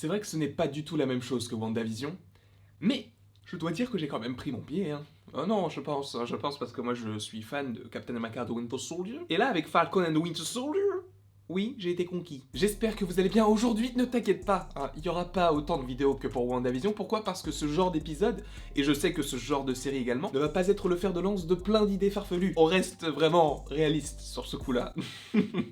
C'est vrai que ce n'est pas du tout la même chose que WandaVision, mais je dois dire que j'ai quand même pris mon pied, hein. Non, je pense parce que moi je suis fan de Captain America The Winter Soldier. Et là, avec Falcon and the Winter Soldier, oui, j'ai été conquis. J'espère que vous allez bien aujourd'hui, ne t'inquiète pas, hein, il n'y aura pas autant de vidéos que pour WandaVision. Pourquoi? Parce que ce genre d'épisode, et je sais que ce genre de série également, ne va pas être le fer de lance de plein d'idées farfelues. On reste vraiment réaliste sur ce coup-là.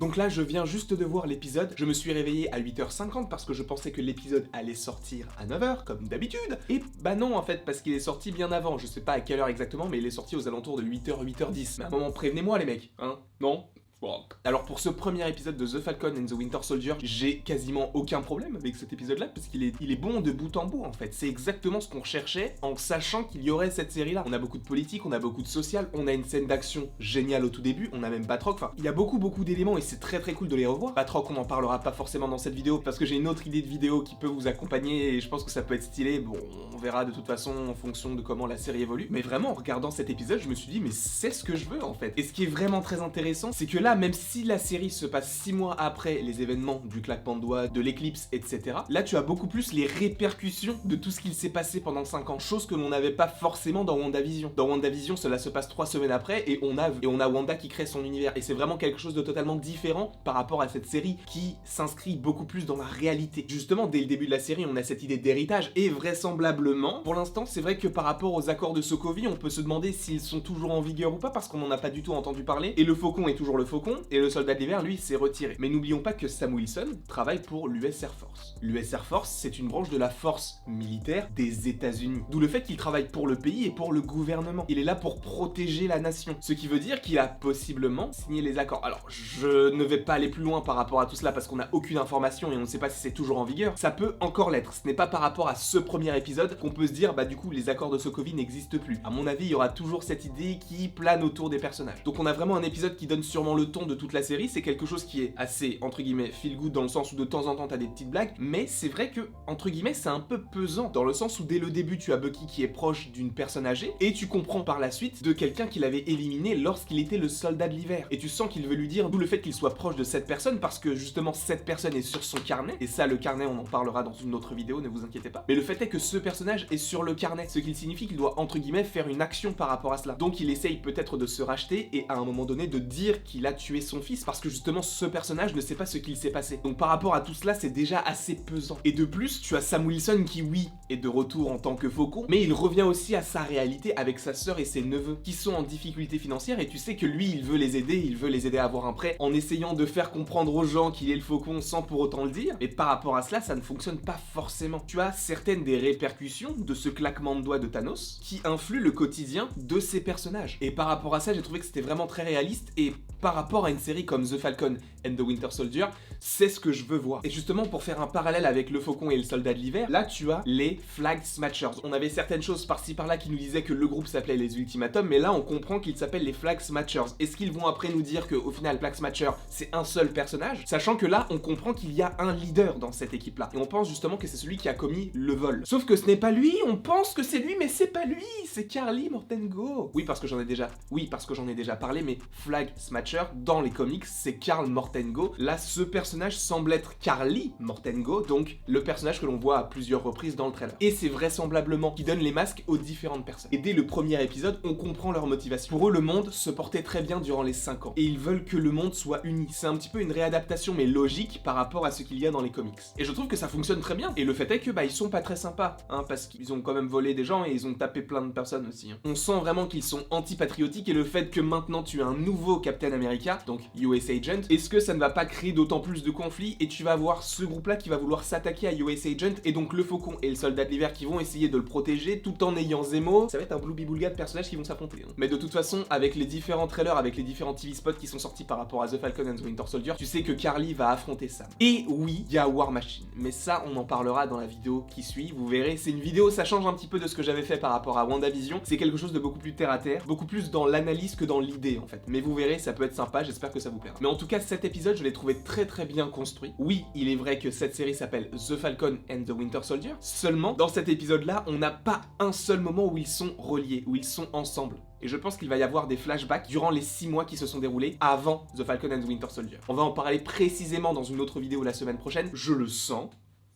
Donc là, je viens juste de voir l'épisode, je me suis réveillé à 8h50 parce que je pensais que l'épisode allait sortir à 9h, comme d'habitude. Et bah non, en fait, parce qu'il est sorti bien avant, je sais pas à quelle heure exactement, mais il est sorti aux alentours de 8h, 8h10. Mais à un moment, prévenez-moi les mecs, hein? Non? Bon. Alors pour ce premier épisode de The Falcon and the Winter Soldier, j'ai quasiment aucun problème avec cet épisode-là, parce qu'il est bon de bout en bout en fait. C'est exactement ce qu'on recherchait en sachant qu'il y aurait cette série-là. On a beaucoup de politique, on a beaucoup de social, on a une scène d'action géniale au tout début, on a même Batroc, enfin, il y a beaucoup d'éléments et c'est très cool de les revoir. Batroc, on n'en parlera pas forcément dans cette vidéo, parce que j'ai une autre idée de vidéo qui peut vous accompagner et je pense que ça peut être stylé. Bon, on verra de toute façon en fonction de comment la série évolue. Mais vraiment, en regardant cet épisode, je me suis dit, mais c'est ce que je veux en fait. Et ce qui est vraiment très intéressant, c'est que là, même si la série se passe 6 mois après les événements du claquement de doigts, de l'éclipse, etc., là tu as beaucoup plus les répercussions de tout ce qu'il s'est passé pendant 5 ans, chose que l'on n'avait pas forcément dans WandaVision. Dans WandaVision, cela se passe 3 semaines après et on a Wanda qui crée son univers. Et c'est vraiment quelque chose de totalement différent par rapport à cette série qui s'inscrit beaucoup plus dans la réalité. Justement, dès le début de la série, on a cette idée d'héritage et vraisemblablement, pour l'instant, c'est vrai que par rapport aux accords de Sokovie, on peut se demander s'ils sont toujours en vigueur ou pas parce qu'on n'en a pas du tout entendu parler. Et le Faucon est toujours le Faucon et le soldat de l'hiver, lui, s'est retiré. Mais n'oublions pas que Sam Wilson travaille pour l'US Air Force. L'US Air Force, c'est une branche de la force militaire des États-Unis. D'où le fait qu'il travaille pour le pays et pour le gouvernement. Il est là pour protéger la nation. Ce qui veut dire qu'il a possiblement signé les accords. Alors, je ne vais pas aller plus loin par rapport à tout cela parce qu'on n'a aucune information et on ne sait pas si c'est toujours en vigueur. Ça peut encore l'être. Ce n'est pas par rapport à ce premier épisode qu'on peut se dire, bah du coup, les accords de Sokovie n'existent plus. À mon avis, il y aura toujours cette idée qui plane autour des personnages. Donc on a vraiment un épisode qui donne sûrement le ton de toute la série. C'est quelque chose qui est assez, entre guillemets, feel good dans le sens où de temps en temps t'as des petites blagues, mais c'est vrai que, entre guillemets, c'est un peu pesant dans le sens où dès le début tu as Bucky qui est proche d'une personne âgée et tu comprends par la suite de quelqu'un qu'il avait éliminé lorsqu'il était le soldat de l'hiver. Et tu sens qu'il veut lui dire, d'où le fait qu'il soit proche de cette personne parce que justement cette personne est sur son carnet, et ça le carnet on en parlera dans une autre vidéo, ne vous inquiétez pas. Mais le fait est que ce personnage est sur le carnet, ce qui signifie qu'il doit entre guillemets faire une action par rapport à cela. Donc il essaye peut-être de se racheter et à un moment donné de dire qu'il a tué son fils parce que justement ce personnage ne sait pas ce qu'il s'est passé. Donc par rapport à tout cela, c'est déjà assez pesant. Et de plus, tu as Sam Wilson qui, oui, est de retour en tant que Faucon, mais il revient aussi à sa réalité avec sa sœur et ses neveux qui sont en difficulté financière, et tu sais que lui, il veut les aider à avoir un prêt en essayant de faire comprendre aux gens qu'il est le Faucon sans pour autant le dire. Mais par rapport à cela, ça ne fonctionne pas forcément. Tu as certaines des répercussions de ce claquement de doigts de Thanos qui influent le quotidien de ces personnages. Et par rapport à ça, j'ai trouvé que c'était vraiment très réaliste, et par rapport à une série comme The Falcon and the Winter Soldier, c'est ce que je veux voir. Et justement, pour faire un parallèle avec le Faucon et le Soldat de l'hiver, là tu as les Flag Smashers. On avait certaines choses par-ci par-là qui nous disaient que le groupe s'appelait les Ultimatums, mais là on comprend qu'ils s'appellent les Flag Smashers. Est-ce qu'ils vont après nous dire qu'au final Flag Smasher c'est un seul personnage, sachant que là on comprend qu'il y a un leader dans cette équipe là, et on pense justement que c'est celui qui a commis le vol. Sauf que ce n'est pas lui, on pense que c'est lui, mais c'est pas lui, c'est Karli Mortengo. Oui, parce que j'en ai déjà parlé, mais Flag Smasher dans les comics c'est Karl Mortengo. Là ce personnage semble être Karli Mortengo, donc le personnage que l'on voit à plusieurs reprises dans le trailer. Et c'est vraisemblablement qui donne les masques aux différentes personnes. Et dès le premier épisode, on comprend leur motivation. Pour eux, le monde se portait très bien durant les 5 ans. Et ils veulent que le monde soit uni. C'est un petit peu une réadaptation, mais logique par rapport à ce qu'il y a dans les comics. Et je trouve que ça fonctionne très bien. Et le fait est que, ils sont pas très sympas, hein, parce qu'ils ont quand même volé des gens et ils ont tapé plein de personnes aussi. Hein. On sent vraiment qu'ils sont anti-patriotiques, et le fait que maintenant tu as un nouveau Captain America, donc US Agent, est-ce que ça ne va pas créer d'autant plus de conflits, et tu vas voir ce groupe-là qui va vouloir s'attaquer à US Agent, et donc le Faucon et le Soldat de l'hiver qui vont essayer de le protéger tout en ayant Zemo. Ça va être un Blooby-Boulga de personnages qui vont s'affronter. Hein. Mais de toute façon, avec les différents trailers, avec les différents TV spots qui sont sortis par rapport à The Falcon and the Winter Soldier, tu sais que Karli va affronter Sam. Et oui, il y a War Machine, mais ça on en parlera dans la vidéo qui suit, vous verrez, c'est une vidéo, ça change un petit peu de ce que j'avais fait par rapport à WandaVision, c'est quelque chose de beaucoup plus terre à terre, beaucoup plus dans l'analyse que dans l'idée en fait. Mais vous verrez, ça peut être sympa, j'espère que ça vous plaira. Mais en tout cas, cet épisode, je l'ai trouvé très bien construit. Oui, il est vrai que cette série s'appelle The Falcon and the Winter Soldier, seulement dans cet épisode-là, on n'a pas un seul moment où ils sont reliés, où ils sont ensemble. Et je pense qu'il va y avoir des flashbacks durant les 6 mois qui se sont déroulés avant The Falcon and the Winter Soldier. On va en parler précisément dans une autre vidéo la semaine prochaine, je le sens.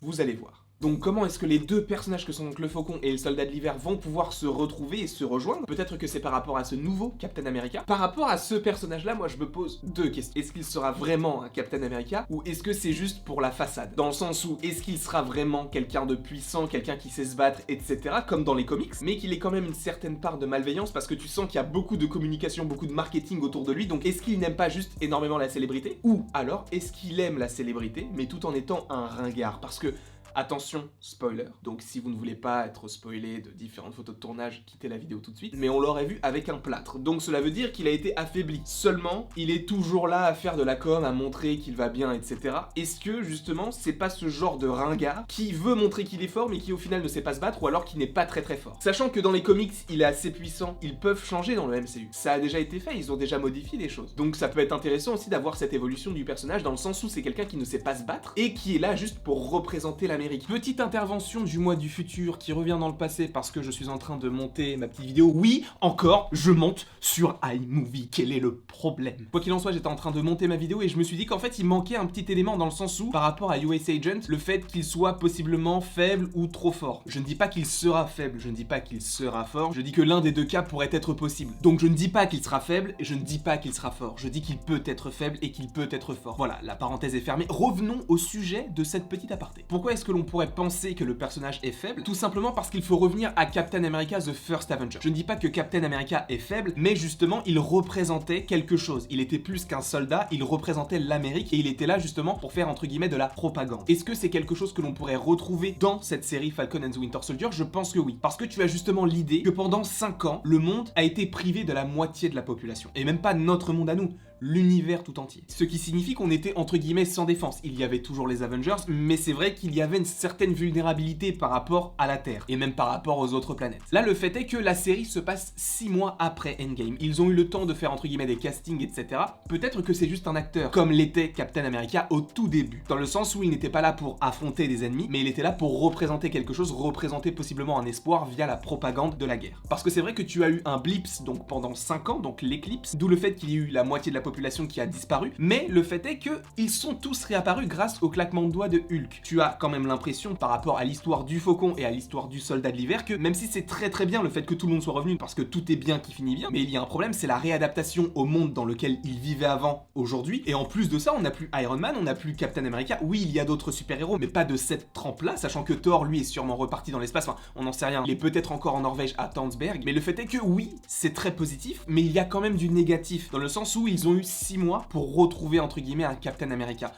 Vous allez voir. Donc comment est-ce que les deux personnages que sont donc le Faucon et le Soldat de l'Hiver vont pouvoir se retrouver et se rejoindre? Peut-être que c'est par rapport à ce nouveau Captain America. Par rapport à ce personnage-là, moi je me pose deux questions. Est-ce qu'il sera vraiment un Captain America ou est-ce que c'est juste pour la façade? Dans le sens où est-ce qu'il sera vraiment quelqu'un de puissant, quelqu'un qui sait se battre, etc. comme dans les comics, mais qu'il ait quand même une certaine part de malveillance parce que tu sens qu'il y a beaucoup de communication, beaucoup de marketing autour de lui. Donc est-ce qu'il n'aime pas juste énormément la célébrité? Ou alors est-ce qu'il aime la célébrité mais tout en étant un ringard? Parce que attention, spoiler, donc si vous ne voulez pas être spoilé de différentes photos de tournage, quittez la vidéo tout de suite, mais on l'aurait vu avec un plâtre, donc cela veut dire qu'il a été affaibli. Seulement, il est toujours là à faire de la com, à montrer qu'il va bien, etc. Est-ce que, justement, c'est pas ce genre de ringard qui veut montrer qu'il est fort, mais qui au final ne sait pas se battre, ou alors qui n'est pas très fort? Sachant que dans les comics, il est assez puissant, ils peuvent changer dans le MCU. Ça a déjà été fait, ils ont déjà modifié les choses. Donc ça peut être intéressant aussi d'avoir cette évolution du personnage, dans le sens où c'est quelqu'un qui ne sait pas se battre, et qui est là juste pour représenter l'Amérique. Petite intervention du moi du futur qui revient dans le passé parce que je suis en train de monter ma petite vidéo. Oui, encore, je monte sur iMovie. Quel est le problème? Quoi qu'il en soit, j'étais en train de monter ma vidéo et je me suis dit qu'en fait, il manquait un petit élément dans le sens où, par rapport à US Agent, le fait qu'il soit possiblement faible ou trop fort. Je ne dis pas qu'il sera faible, je ne dis pas qu'il sera fort, je dis que l'un des deux cas pourrait être possible. Donc je ne dis pas qu'il sera faible et je ne dis pas qu'il sera fort. Je dis qu'il peut être faible et qu'il peut être fort. Voilà, la parenthèse est fermée. Revenons au sujet de cette petite aparté. Pourquoi est-ce que l'on pourrait penser que le personnage est faible? Tout simplement parce qu'il faut revenir à Captain America The First Avenger. Je ne dis pas que Captain America est faible, mais justement il représentait quelque chose. Il était plus qu'un soldat, il représentait l'Amérique et il était là justement pour faire entre guillemets de la propagande. Est-ce que c'est quelque chose que l'on pourrait retrouver dans cette série Falcon and the Winter Soldier? Je pense que oui, parce que tu as justement l'idée que pendant 5 ans, le monde a été privé de la moitié de la population. Et même pas notre monde à nous, l'univers tout entier. Ce qui signifie qu'on était entre guillemets sans défense. Il y avait toujours les Avengers, mais c'est vrai qu'il y avait une certaine vulnérabilité par rapport à la Terre, et même par rapport aux autres planètes. Là, le fait est que la série se passe 6 mois après Endgame. Ils ont eu le temps de faire entre guillemets des castings, etc. Peut-être que c'est juste un acteur, comme l'était Captain America au tout début, dans le sens où il n'était pas là pour affronter des ennemis, mais il était là pour représenter quelque chose, représenter possiblement un espoir via la propagande de la guerre. Parce que c'est vrai que tu as eu un blips donc pendant 5 ans, donc l'éclipse, d'où le fait qu'il y ait eu la moitié de la population qui a disparu, mais le fait est que ils sont tous réapparus grâce au claquement de doigts de Hulk. Tu as quand même l'impression, par rapport à l'histoire du Faucon et à l'histoire du Soldat de l'Hiver, que même si c'est très bien le fait que tout le monde soit revenu, parce que tout est bien qui finit bien, mais il y a un problème, c'est la réadaptation au monde dans lequel ils vivaient avant, aujourd'hui, et en plus de ça, on n'a plus Iron Man, on n'a plus Captain America. Oui, il y a d'autres super-héros, mais pas de cette trempe-là, sachant que Thor, lui, est sûrement reparti dans l'espace, enfin, on n'en sait rien, il est peut-être encore en Norvège à Tønsberg, mais le fait est que oui, c'est très positif, mais il y a quand même du négatif, dans le sens où ils ont eu 6 mois pour retrouver entre guillemets un Captain America.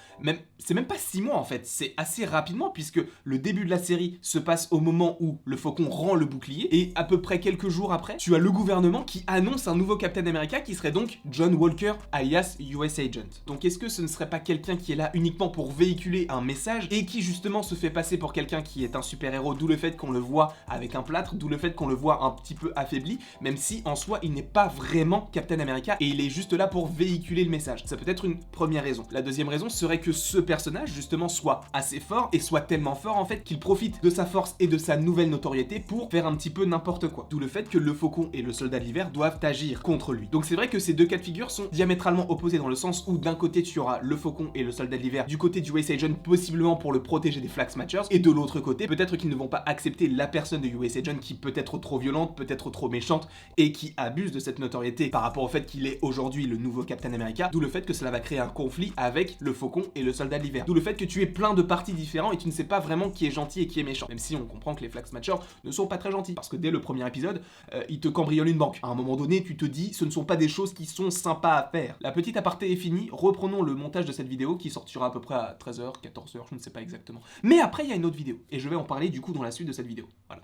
C'est même pas 6 mois en fait, c'est assez rapidement puisque le début de la série se passe au moment où le Faucon rend le bouclier et à peu près quelques jours après, tu as le gouvernement qui annonce un nouveau Captain America qui serait donc John Walker alias US Agent. Donc est-ce que ce ne serait pas quelqu'un qui est là uniquement pour véhiculer un message et qui justement se fait passer pour quelqu'un qui est un super-héros, d'où le fait qu'on le voit avec un plâtre, d'où le fait qu'on le voit un petit peu affaibli, même si en soi il n'est pas vraiment Captain America et il est juste là pour véhiculer le message. Ça peut être une première raison. La deuxième raison serait que ce personnage justement soit assez fort et soit tellement fort en fait qu'il profite de sa force et de sa nouvelle notoriété pour faire un petit peu n'importe quoi. D'où le fait que le Faucon et le Soldat de l'Hiver doivent agir contre lui. Donc c'est vrai que ces deux cas de figure sont diamétralement opposés dans le sens où d'un côté tu auras le Faucon et le Soldat de l'Hiver du côté du US Agent possiblement pour le protéger des Flag Smashers et de l'autre côté peut-être qu'ils ne vont pas accepter la personne de US Agent qui peut être trop violente, peut être trop méchante et qui abuse de cette notoriété par rapport au fait qu'il est aujourd'hui le nouveau Captain America, d'où le fait que cela va créer un conflit avec le Faucon et le Soldat de l'Hiver. D'où le fait que tu aies plein de partis différents et tu ne sais pas vraiment qui est gentil et qui est méchant. Même si on comprend que les Flag Smashers ne sont pas très gentils parce que dès le premier épisode, ils te cambriolent une banque. À un moment donné, tu te dis, ce ne sont pas des choses qui sont sympas à faire. La petite aparté est finie, reprenons le montage de cette vidéo qui sortira à peu près à 13h, 14h, je ne sais pas exactement. Mais après, il y a une autre vidéo et je vais en parler du coup dans la suite de cette vidéo. Voilà.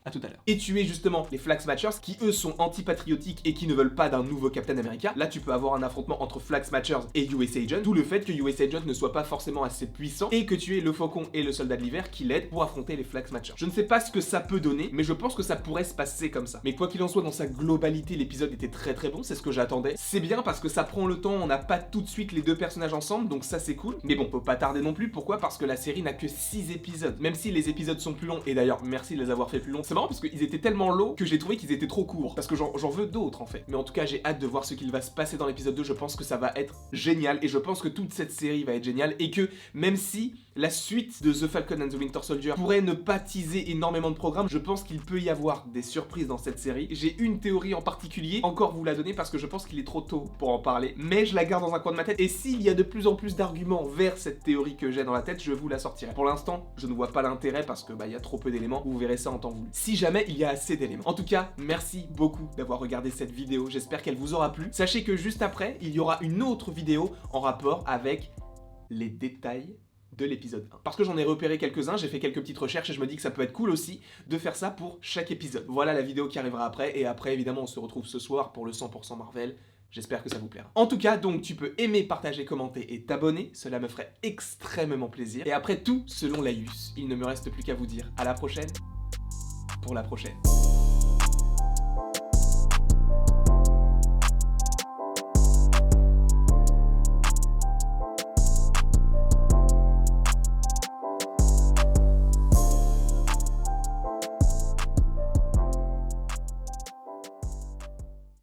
À tout à l'heure. Et tuer justement les Flag Smashers qui eux sont antipatriotiques et qui ne veulent pas d'un nouveau Captain America. Là tu peux avoir un affrontement entre Flag Smashers et US Agent, d'où le fait que US Agent ne soit pas forcément assez puissant et que tu aies le Faucon et le Soldat de l'Hiver qui l'aident pour affronter les Flag Smashers. Je ne sais pas ce que ça peut donner, mais je pense que ça pourrait se passer comme ça. Mais quoi qu'il en soit, dans sa globalité, l'épisode était très bon, c'est ce que j'attendais. C'est bien parce que ça prend le temps, on n'a pas tout de suite les deux personnages ensemble, donc ça c'est cool. Mais bon, faut pas tarder non plus, pourquoi? Parce que la série n'a que 6 épisodes. Même si les épisodes sont plus longs, et d'ailleurs merci de les avoir fait plus longs, ça marrant parce qu'ils étaient tellement low que j'ai trouvé qu'ils étaient trop courts. Parce que j'en veux d'autres en fait. Mais en tout cas, j'ai hâte de voir ce qu'il va se passer dans l'épisode 2. Je pense que ça va être génial. Et je pense que toute cette série va être géniale. Et que même si la suite de The Falcon and the Winter Soldier pourrait ne pas teaser énormément de programmes, je pense qu'il peut y avoir des surprises dans cette série. J'ai une théorie en particulier, encore vous la donner parce que je pense qu'il est trop tôt pour en parler. Mais je la garde dans un coin de ma tête. Et s'il y a de plus en plus d'arguments vers cette théorie que j'ai dans la tête, je vous la sortirai. Pour l'instant, je ne vois pas l'intérêt parce que il y a trop peu d'éléments. Vous verrez ça en temps voulu. Si jamais il y a assez d'éléments. En tout cas, merci beaucoup d'avoir regardé cette vidéo. J'espère qu'elle vous aura plu. Sachez que juste après, il y aura une autre vidéo en rapport avec les détails de l'épisode 1. Parce que j'en ai repéré quelques-uns, j'ai fait quelques petites recherches et je me dis que ça peut être cool aussi de faire ça pour chaque épisode. Voilà la vidéo qui arrivera après. Et après, évidemment, on se retrouve ce soir pour le 100% Marvel. J'espère que ça vous plaira. En tout cas, donc, tu peux aimer, partager, commenter et t'abonner. Cela me ferait extrêmement plaisir. Et après tout, selon Laïus, il ne me reste plus qu'à vous dire à la prochaine pour la prochaine.